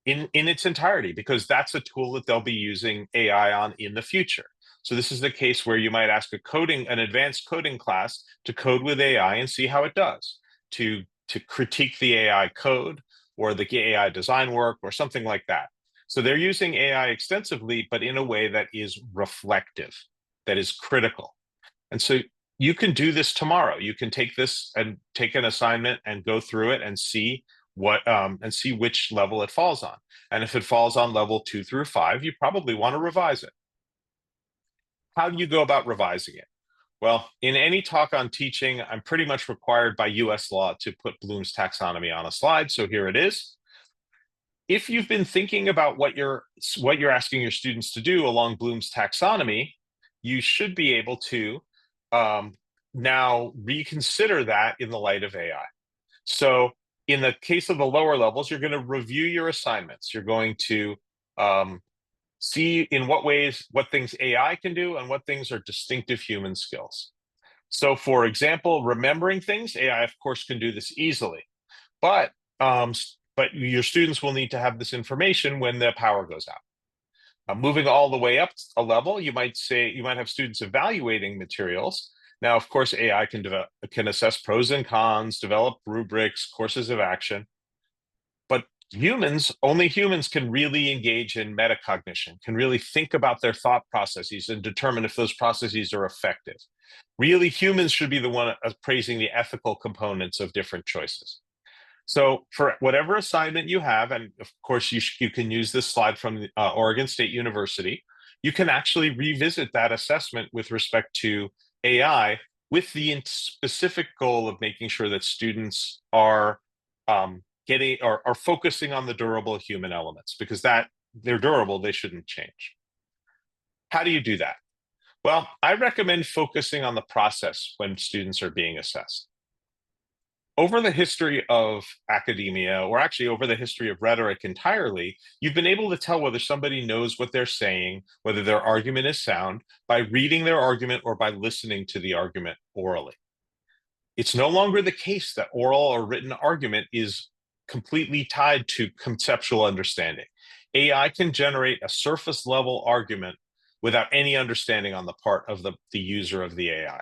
in its entirety because that's a tool that they'll be using AI on in the future. So this is the case where you might ask an advanced coding class to code with AI and see how it does, to critique the AI code or the AI design work or something like that. So they're using AI extensively, but in a way that is reflective, that is critical. And so you can do this tomorrow. You can take this and take an assignment and go through it and see which level it falls on. And if it falls on level 2 through 5, you probably want to revise it. How do you go about revising it? Well, in any talk on teaching, I'm pretty much required by US law to put Bloom's taxonomy on a slide. So here it is. If you've been thinking about what you're asking your students to do along Bloom's taxonomy, you should be able to now reconsider that in the light of AI. So in the case of the lower levels, you're going to review your assignments. You're going to see in what things AI can do and what things are distinctive human skills. So for example, remembering things, AI of course can do this easily, but your students will need to have this information when the power goes out. Moving all the way up a level, you might have students evaluating materials. Now, of course, AI can assess pros and cons, develop rubrics, courses of action. But only humans can really engage in metacognition, can really think about their thought processes and determine if those processes are effective. Really, humans should be the one appraising the ethical components of different choices. So for whatever assignment you have, and of course you can use this slide from Oregon State University, you can actually revisit that assessment with respect to AI with the specific goal of making sure that students are focusing on the durable human elements, because they're durable, they shouldn't change. How do you do that? Well, I recommend focusing on the process when students are being assessed. Over the history of academia, or actually over the history of rhetoric entirely, you've been able to tell whether somebody knows what they're saying, whether their argument is sound, by reading their argument or by listening to the argument orally. It's no longer the case that oral or written argument is completely tied to conceptual understanding. AI can generate a surface level argument without any understanding on the part of the user of the AI.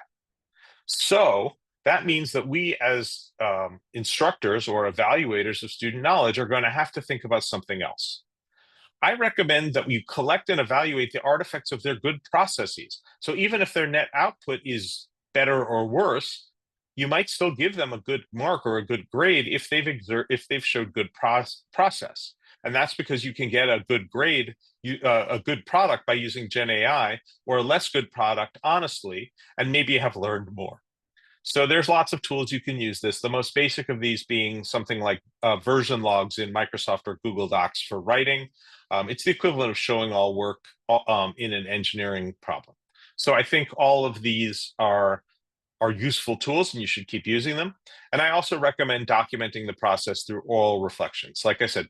So that means that we as instructors or evaluators of student knowledge are going to have to think about something else. I recommend that we collect and evaluate the artifacts of their good processes. So even if their net output is better or worse, you might still give them a good mark or a good grade if they've showed good process. And that's because you can get a good grade, a good product by using Gen AI, or a less good product, honestly, and maybe have learned more. So there's lots of tools you can use this. The most basic of these being something like version logs in Microsoft or Google Docs for writing. It's the equivalent of showing all work in an engineering problem. So I think all of these are useful tools and you should keep using them. And I also recommend documenting the process through oral reflections. Like I said,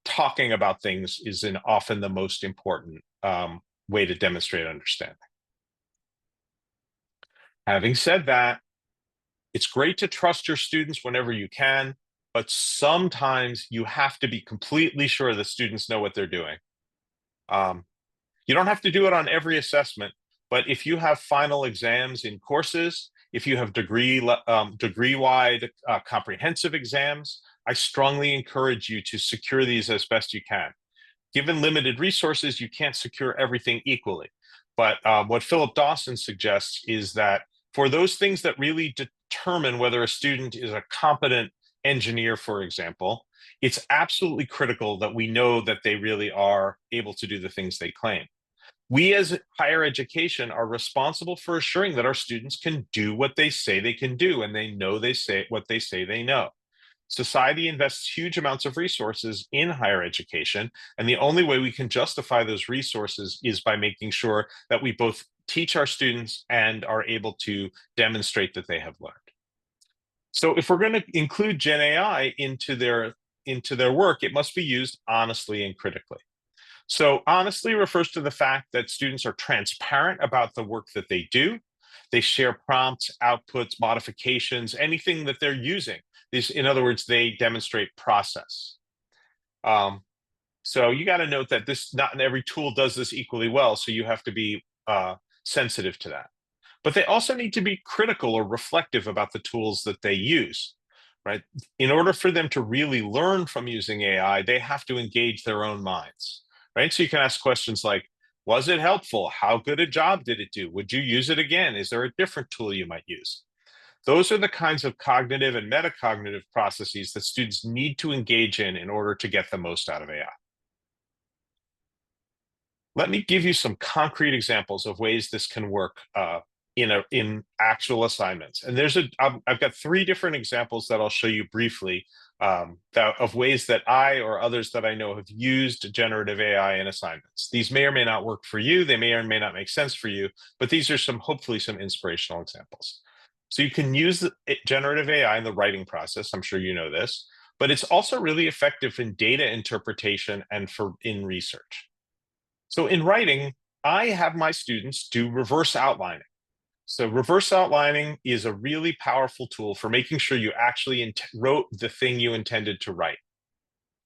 talking about things is often the most important way to demonstrate understanding. Having said that, it's great to trust your students whenever you can, but sometimes you have to be completely sure the students know what they're doing. You don't have to do it on every assessment, but if you have final exams in courses, if you have degree-wide comprehensive exams, I strongly encourage you to secure these as best you can. Given limited resources, you can't secure everything equally. But what Philip Dawson suggests is that for those things that really determine whether a student is a competent engineer, for example, it's absolutely critical that we know that they really are able to do the things they claim. We as higher education are responsible for assuring that our students can do what they say they can do, and they know what they say they know. Society invests huge amounts of resources in higher education, and the only way we can justify those resources is by making sure that we both teach our students and are able to demonstrate that they have learned. So if we're going to include Gen AI into their work, it must be used honestly and critically. So honestly refers to the fact that students are transparent about the work that they do. They share prompts, outputs, modifications, anything that they're using. In other words, they demonstrate process. So you got to note that not every tool does this equally well, so you have to be sensitive to that. But they also need to be critical or reflective about the tools that they use, right? In order for them to really learn from using AI, they have to engage their own minds, right? So you can ask questions like, was it helpful? How good a job did it do? Would you use it again? Is there a different tool you might use? Those are the kinds of cognitive and metacognitive processes that students need to engage in order to get the most out of AI. Let me give you some concrete examples of ways this can work in actual assignments. And I've got 3 different examples that I'll show you briefly of ways that I or others that I know have used generative AI in assignments. These may or may not work for you. They may or may not make sense for you, but these are hopefully some inspirational examples. So you can use generative AI in the writing process. I'm sure you know this, but it's also really effective in data interpretation and in research. So in writing, I have my students do reverse outlining. So reverse outlining is a really powerful tool for making sure you actually wrote the thing you intended to write.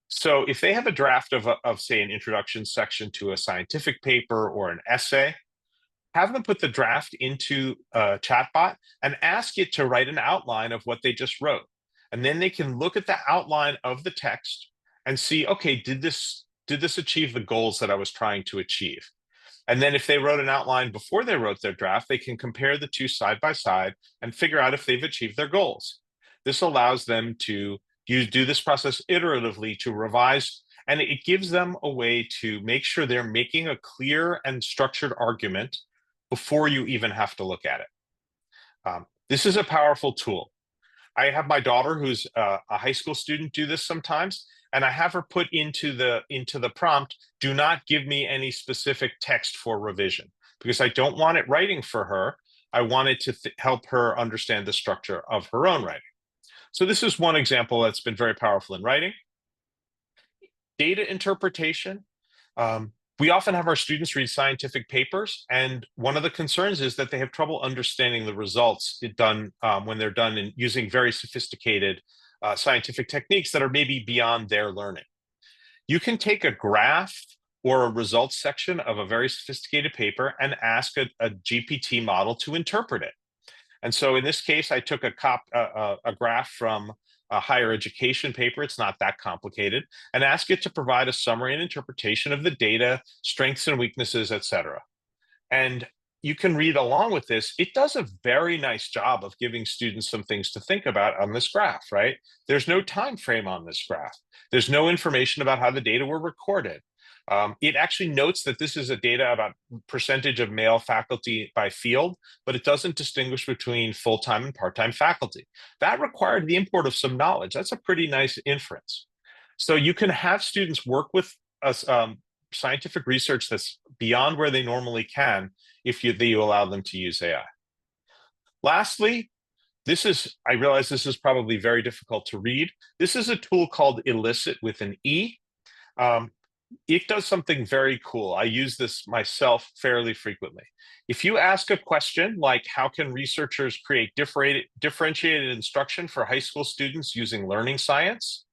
So if they have a draft of say, an introduction section to a scientific paper or an essay, have them put the draft into a chatbot and ask it to write an outline of what they just wrote. And then they can look at the outline of the text and see, okay, did this achieve the goals that I was trying to achieve? And then if they wrote an outline before they wrote their draft, they can compare the two side by side and figure out if they've achieved their goals. This allows them to do this process iteratively to revise, and it gives them a way to make sure they're making a clear and structured argument before you even have to look at it. This is a powerful tool. I have my daughter who's a high school student do this sometimes, and I have her put into the prompt, do not give me any specific text for revision, because I don't want it writing for her. I want it to help her understand the structure of her own writing. So this is one example that's been very powerful in writing. Data interpretation. We often have our students read scientific papers, and one of the concerns is that they have trouble understanding the results when they're done in using very sophisticated scientific techniques that are maybe beyond their learning. You can take a graph or a results section of a very sophisticated paper and ask a GPT model to interpret it. And so in this case, I took a graph from a higher education paper, it's not that complicated, and ask it to provide a summary and interpretation of the data, strengths and weaknesses, et cetera. And you can read along with this. It does a very nice job of giving students some things to think about on this graph, right? There's no time frame on this graph. There's no information about how the data were recorded. It actually notes that this is a data about percentage of male faculty by field, but it doesn't distinguish between full-time and part-time faculty. That required the import of some knowledge. That's a pretty nice inference. So you can have students work with scientific research that's beyond where they normally can if you allow them to use AI. Lastly, I realize this is probably very difficult to read. This is a tool called Elicit with an E. It does something very cool. I use this myself fairly frequently. If you ask a question like, how can researchers create differentiated instruction for high school students using learning science?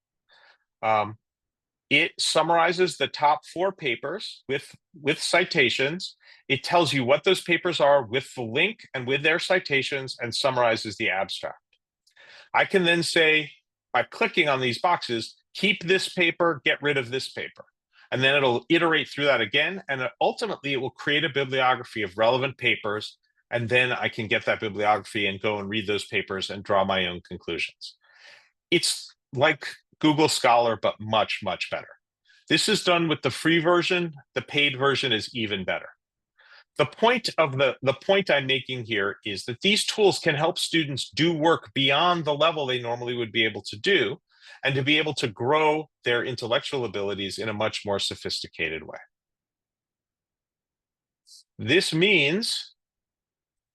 It summarizes the top 4 papers with citations. It tells you what those papers are with the link and with their citations and summarizes the abstract. I can then say, by clicking on these boxes, keep this paper, get rid of this paper. And then it'll iterate through that again. And ultimately, it will create a bibliography of relevant papers. And then I can get that bibliography and go and read those papers and draw my own conclusions. It's like Google Scholar, but much, much better. This is done with the free version. The paid version is even better. The point I'm making here is that these tools can help students do work beyond the level they normally would be able to do, and to be able to grow their intellectual abilities in a much more sophisticated way. This means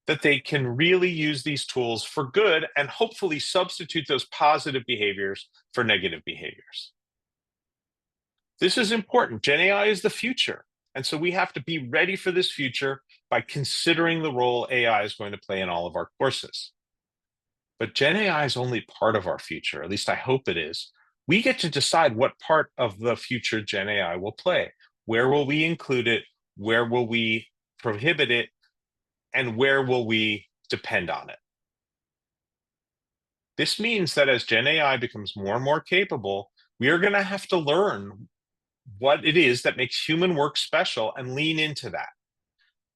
that they can really use these tools for good and hopefully substitute those positive behaviors for negative behaviors. This is important. Gen AI is the future. And so we have to be ready for this future by considering the role AI is going to play in all of our courses. But Gen AI is only part of our future, at least I hope it is. We get to decide what part of the future Gen AI will play. Where will we include it? Where will we prohibit it? And where will we depend on it? This means that as Gen AI becomes more and more capable, we are going to have to learn what it is that makes human work special and lean into that.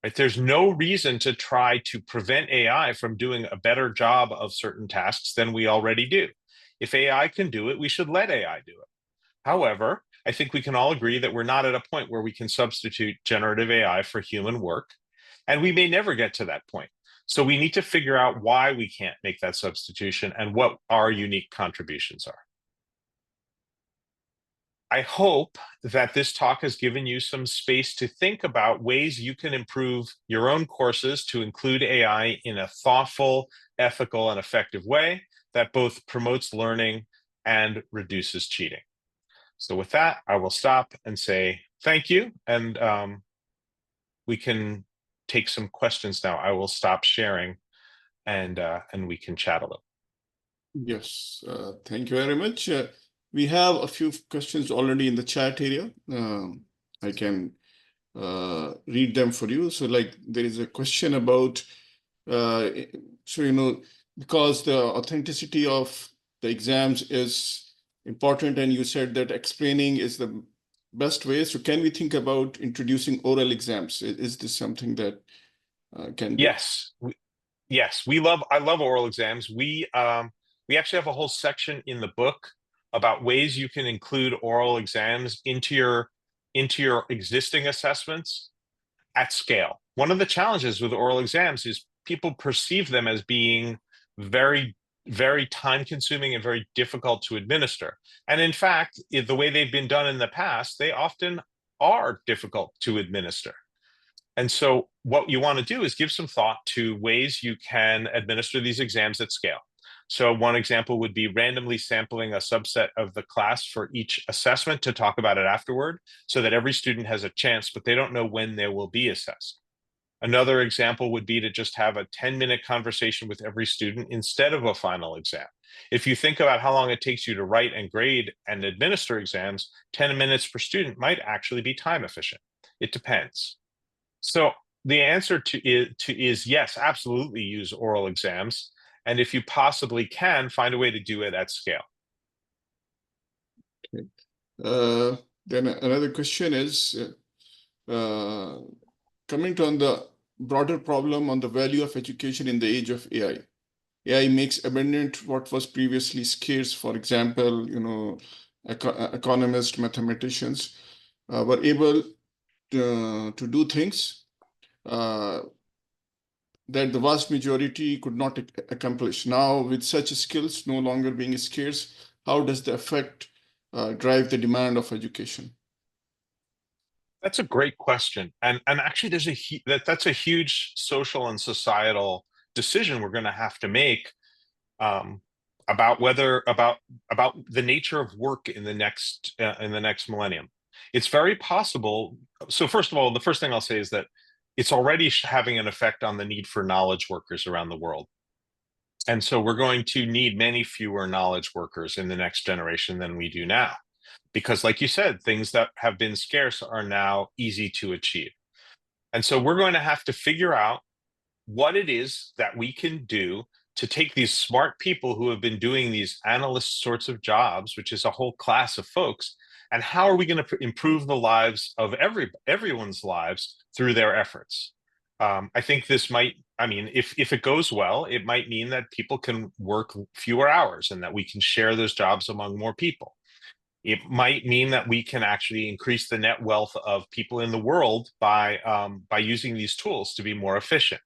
Right? There's no reason to try to prevent AI from doing a better job of certain tasks than we already do. If AI can do it, we should let AI do it. However, I think we can all agree that we're not at a point where we can substitute generative AI for human work, and we may never get to that point. So we need to figure out why we can't make that substitution and what our unique contributions are. I hope that this talk has given you some space to think about ways you can improve your own courses to include AI in a thoughtful, ethical, and effective way that both promotes learning and reduces cheating. So with that, I will stop and say thank you, and we can take some questions now. I will stop sharing, and we can chat a little. Yes, thank you very much. We have a few questions already in the chat area. I can read them for you. So like there is a question about, because the authenticity of the exams is important, and you said that explaining is the best way. So can we think about introducing oral exams? Is this something that can be? Yes, I love oral exams. We actually have a whole section in the book about ways you can include oral exams into your existing assessments at scale. One of the challenges with oral exams is people perceive them as being very, very time consuming and very difficult to administer. And in fact, the way they've been done in the past, they often are difficult to administer. And so what you want to do is give some thought to ways you can administer these exams at scale. So one example would be randomly sampling a subset of the class for each assessment to talk about it afterward, so that every student has a chance, but they don't know when they will be assessed. Another example would be to just have a 10-minute conversation with every student instead of a final exam. If you think about how long it takes you to write and grade and administer exams, 10 minutes per student might actually be time efficient. It depends. So the answer is yes, absolutely use oral exams. And if you possibly can, find a way to do it at scale. Okay. Then another question is, coming to on the broader problem on the value of education in the age of AI. AI makes abundant what was previously scarce. For example, economists, mathematicians were able to do things that the vast majority could not accomplish. Now, with such skills no longer being scarce, how does the effect drive the demand of education? That's a great question, and actually, that's a huge social and societal decision we're going to have to make um, about about the nature of work in the next millennium. It's very possible. So first of all, the first thing I'll say is that it's already having an effect on the need for knowledge workers around the world. And so we're going to need many fewer knowledge workers in the next generation than we do now. Because, like you said, things that have been scarce are now easy to achieve. And so we're going to have to figure out what it is that we can do to take these smart people who have been doing these analyst sorts of jobs, which is a whole class of folks, and how are we going to improve the lives of everyone's lives through their efforts. I think this might, I mean, if it goes well, it might mean that people can work fewer hours and that we can share those jobs among more people. It might mean that we can actually increase the net wealth of people in the world by using these tools to be more efficient.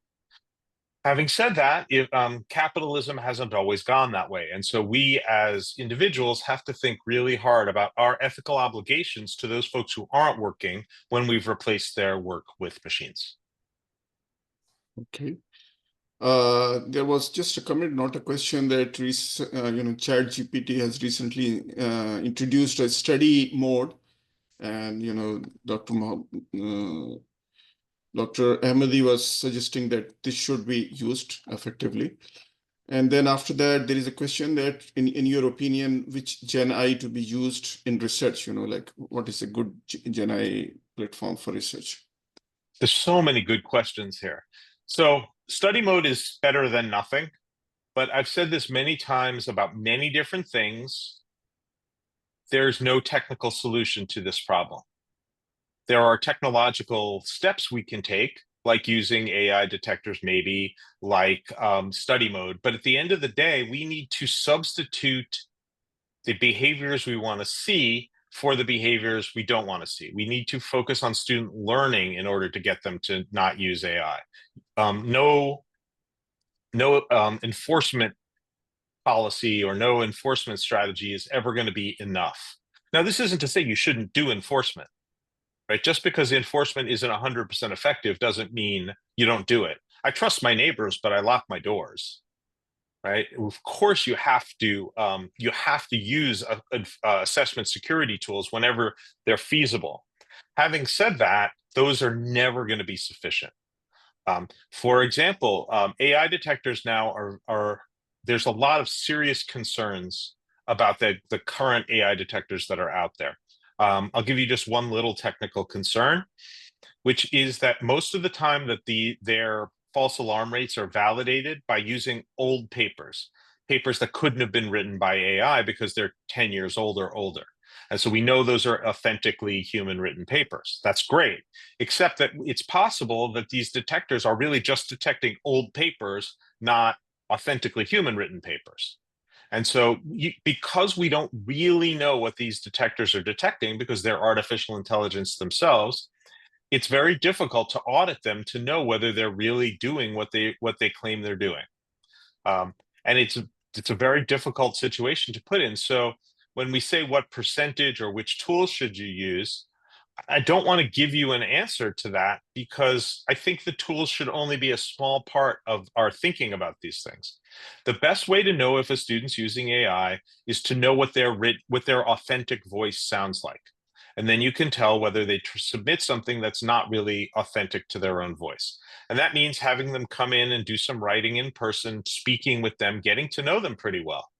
Having said that, capitalism hasn't always gone that way. And so we as individuals have to think really hard about our ethical obligations to those folks who aren't working when we've replaced their work with machines. Okay. There was just a comment, not a question, that ChatGPT has recently introduced a study mode, and Dr. Ahmadi was suggesting that this should be used effectively. And then after that, there is a question that, in your opinion, which Gen AI to be used in research? Like what is a good Gen AI platform for research? There's so many good questions here. So study mode is better than nothing, but I've said this many times about many different things. There's no technical solution to this problem. There are technological steps we can take, like using AI detectors, maybe like study mode. But at the end of the day, we need to substitute the behaviors we want to see for the behaviors we don't want to see. We need to focus on student learning in order to get them to not use AI. No enforcement policy or no enforcement strategy is ever going to be enough. Now, this isn't to say you shouldn't do enforcement, right? Just because enforcement isn't 100% effective doesn't mean you don't do it. I trust my neighbors, but I lock my doors, right? Of course, you have to use assessment security tools whenever they're feasible. Having said that, those are never going to be sufficient. For example, AI detectors now are there's a lot of serious concerns about the current AI detectors that are out there. I'll give you just one little technical concern, which is that most of the time that their false alarm rates are validated by using old papers that couldn't have been written by AI because they're 10 years old or older. And so we know those are authentically human written papers. That's great, except that it's possible that these detectors are really just detecting old papers, not authentically human written papers. And so because we don't really know what these detectors are detecting, because they're artificial intelligence themselves, it's very difficult to audit them to know whether they're really doing what they claim they're doing. And it's a very difficult situation to put in. So when we say what percentage or which tools should you use, I don't want to give you an answer to that because I think the tools should only be a small part of our thinking about these things. The best way to know if a student's using AI is to know what their authentic voice sounds like. And then you can tell whether they submit something that's not really authentic to their own voice. And that means having them come in and do some writing in person, speaking with them, getting to know them pretty well.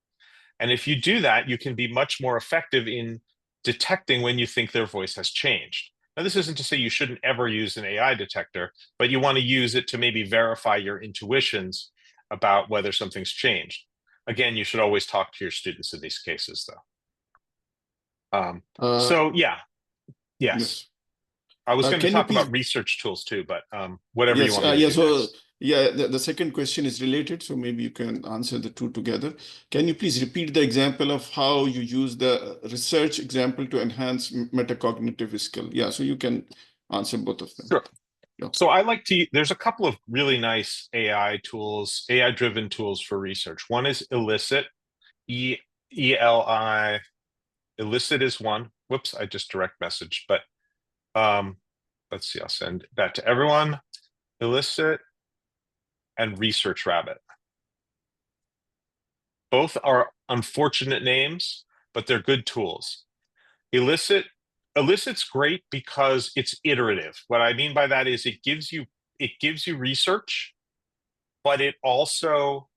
And if you do that, you can be much more effective in detecting when you think their voice has changed. Now, this isn't to say you shouldn't ever use an AI detector, but you want to use it to maybe verify your intuitions about whether something's changed. Again, you should always talk to your students in these cases, though. So, yeah, yes. Yes. I was going to Can you talk about please? research tools too, but whatever you Yes, want me to yeah. do So next. yeah, the second question is related, so maybe you can answer the two together. Can you please repeat the example of how you use the research example to enhance metacognitive skill? Yeah, so you can answer both of them. Sure. Yeah. So I like to, there's a couple of really nice AI tools, AI-driven tools for research. One is Elicit, E-L-I, Elicit is one. Whoops, I just direct messaged, but let's see, I'll send that to everyone. Elicit and Research Rabbit. Both are unfortunate names, but they're good tools. Elicit's great because it's iterative. What I mean by that is it gives you research, but it also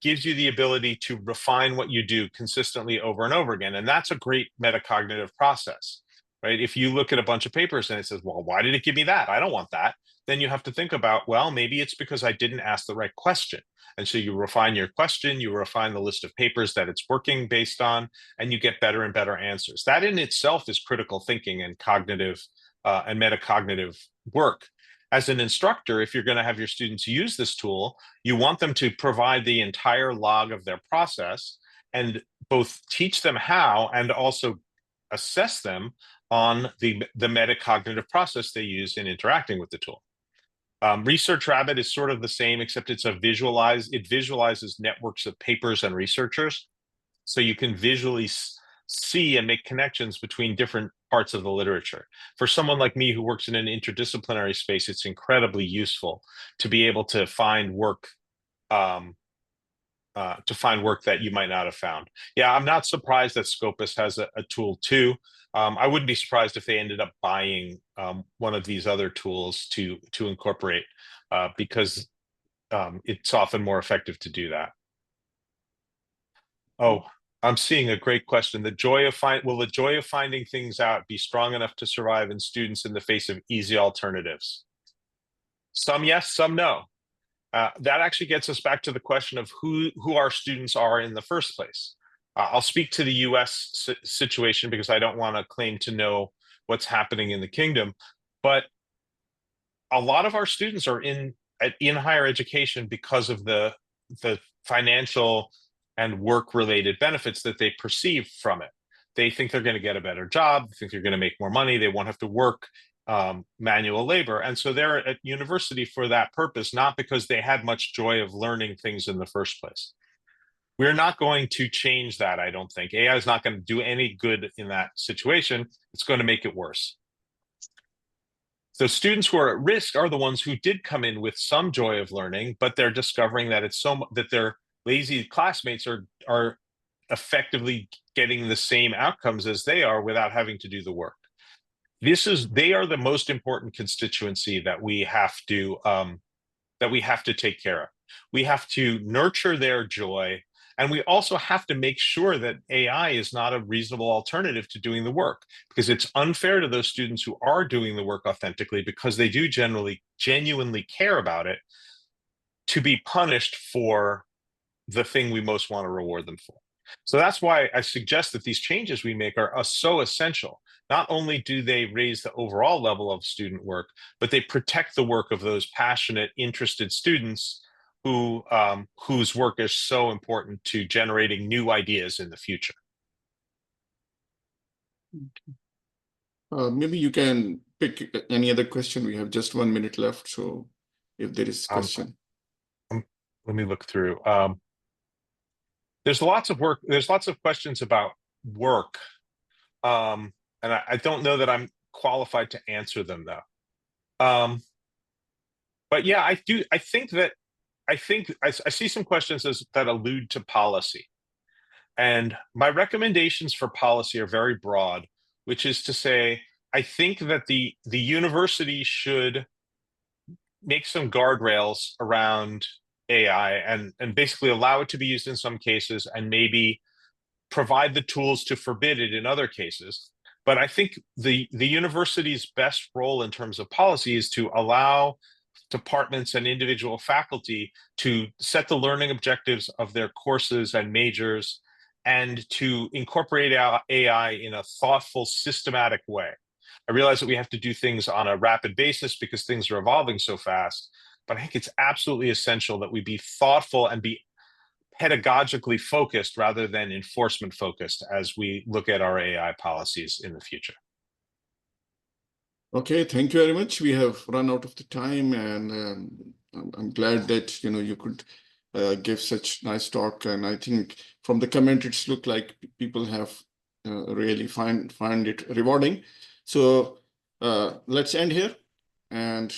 gives you the ability to refine what you do consistently over and over again. And that's a great metacognitive process, right? If you look at a bunch of papers and it says, well, why did it give me that? I don't want that. Then you have to think about, well, maybe it's because I didn't ask the right question. And so you refine your question, you refine the list of papers that it's working based on, and you get better and better answers. That in itself is critical thinking and cognitive and metacognitive work. As an instructor, if you're going to have your students use this tool, you want them to provide the entire log of their process and both teach them how and also assess them on the metacognitive process they use in interacting with the tool. Research Rabbit is sort of the same, except it visualizes networks of papers and researchers. So you can visually see and make connections between different parts of the literature. For someone like me who works in an interdisciplinary space, it's incredibly useful to be able to find work that you might not have found. Yeah, I'm not surprised that Scopus has a tool too. I wouldn't be surprised if they ended up buying one of these other tools to incorporate because it's often more effective to do that. Oh, I'm seeing a great question. Will the joy of finding things out be strong enough to survive in students in the face of easy alternatives? Some yes, some no. That actually gets us back to the question of who our students are in the first place. I'll speak to the U.S. situation because I don't want to claim to know what's happening in the kingdom, but a lot of our students are in higher education because of the financial and work-related benefits that they perceive from it. They think they're going to get a better job, they think they're going to make more money, they won't have to work manual labor. And so they're at university for that purpose, not because they had much joy of learning things in the first place. We're not going to change that, I don't think. AI is not going to do any good in that situation. It's going to make it worse. So students who are at risk are the ones who did come in with some joy of learning, but they're discovering that that their lazy classmates are effectively getting the same outcomes as they are without having to do the work. They are the most important constituency that we have to take care of. We have to nurture their joy, and we also have to make sure that AI is not a reasonable alternative to doing the work, because it's unfair to those students who are doing the work authentically, because they do genuinely care about it, to be punished for the thing we most want to reward them for. So that's why I suggest that these changes we make are so essential. Not only do they raise the overall level of student work, but they protect the work of those passionate, interested students whose work is so important to generating new ideas in the future. Maybe you can pick any other question. We have just 1 minute left, so if there is a question. Let me look through. There's lots of questions about work. And I don't know that I'm qualified to answer them, though. But yeah, I think I see some questions that allude to policy. And my recommendations for policy are very broad, which is to say, I think that the university should make some guardrails around AI and basically allow it to be used in some cases and maybe provide the tools to forbid it in other cases. But I think the university's best role in terms of policy is to allow departments and individual faculty to set the learning objectives of their courses and majors and to incorporate AI in a thoughtful, systematic way. I realize that we have to do things on a rapid basis because things are evolving so fast, but I think it's absolutely essential that we be thoughtful and be pedagogically focused rather than enforcement focused as we look at our AI policies in the future. Okay, thank you very much. We have run out of the time, and I'm glad that you could give such nice talk. And I think from the comment, it's looked like people have really find it rewarding. So let's end here, and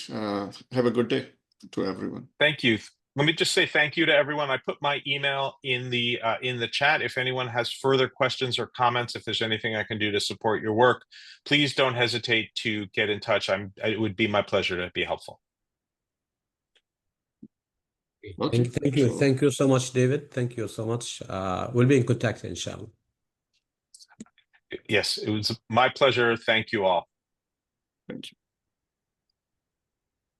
have a good day to everyone. Thank you. Let me just say thank you to everyone. I put my email in the chat. If anyone has further questions or comments, if there's anything I can do to support your work, please don't hesitate to get in touch. It would be my pleasure to be helpful. Okay. Thank you so much, David. Thank you so much. We'll be in contact, inshallah. Yes, it was my pleasure. Thank you all. Thank you.